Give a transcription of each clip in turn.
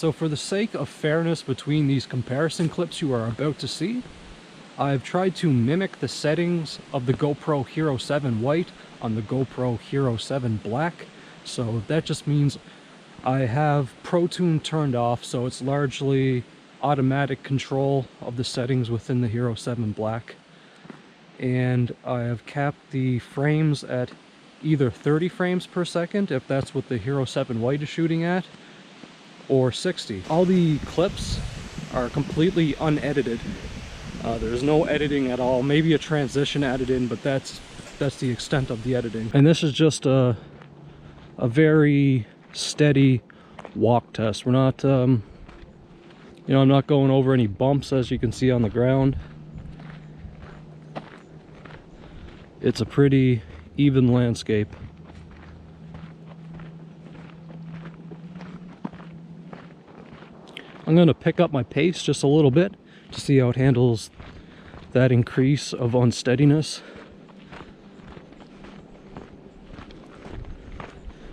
So for the sake of fairness between these comparison clips you are about to see, I've tried to mimic the settings of the GoPro Hero 7 White on the GoPro Hero 7 Black. So that just means I have Pro Tune turned off, so it's largely automatic control of the settings within the Hero 7 Black. And I have capped the frames at either 30 frames per second, if that's what the Hero 7 White is shooting at, or 60. All the clips are completely unedited. There's no editing at all. Maybe a transition added in, but that's the extent of the editing. And this is just a very steady walk test. We're not, you know, I'm not going over any bumps, as you can see on the ground. It's a pretty even landscape. I'm going to pick up my pace just a little bit to see how it handles that increase of unsteadiness.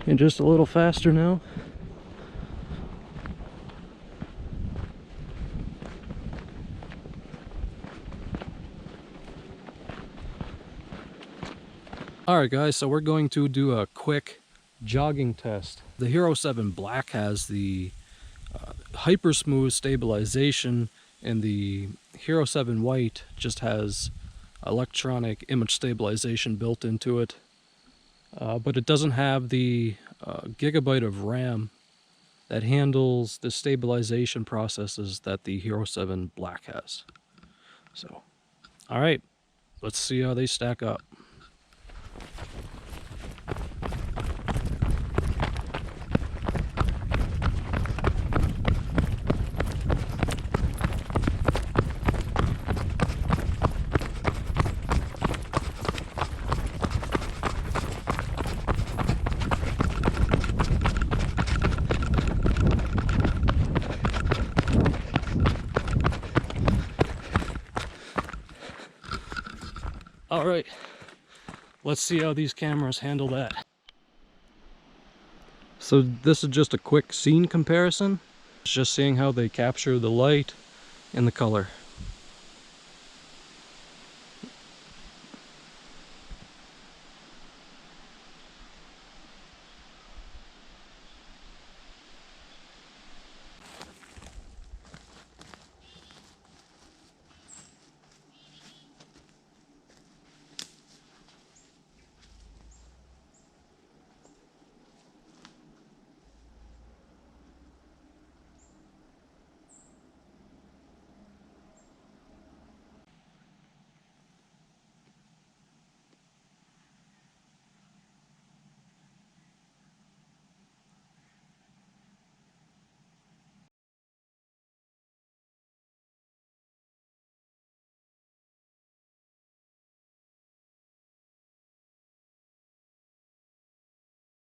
And just a little faster now. Alright guys, so we're going to do a quick jogging test. The Hero 7 Black has the Hypersmooth stabilization, and the Hero 7 White just has electronic image stabilization built into it. But it doesn't have the gigabyte of RAM that handles the stabilization processes that the Hero 7 Black has. So, alright, let's see how they stack up. All right, let's see how these cameras handle that. So this is just a quick scene comparison. It's just seeing how they capture the light and the color.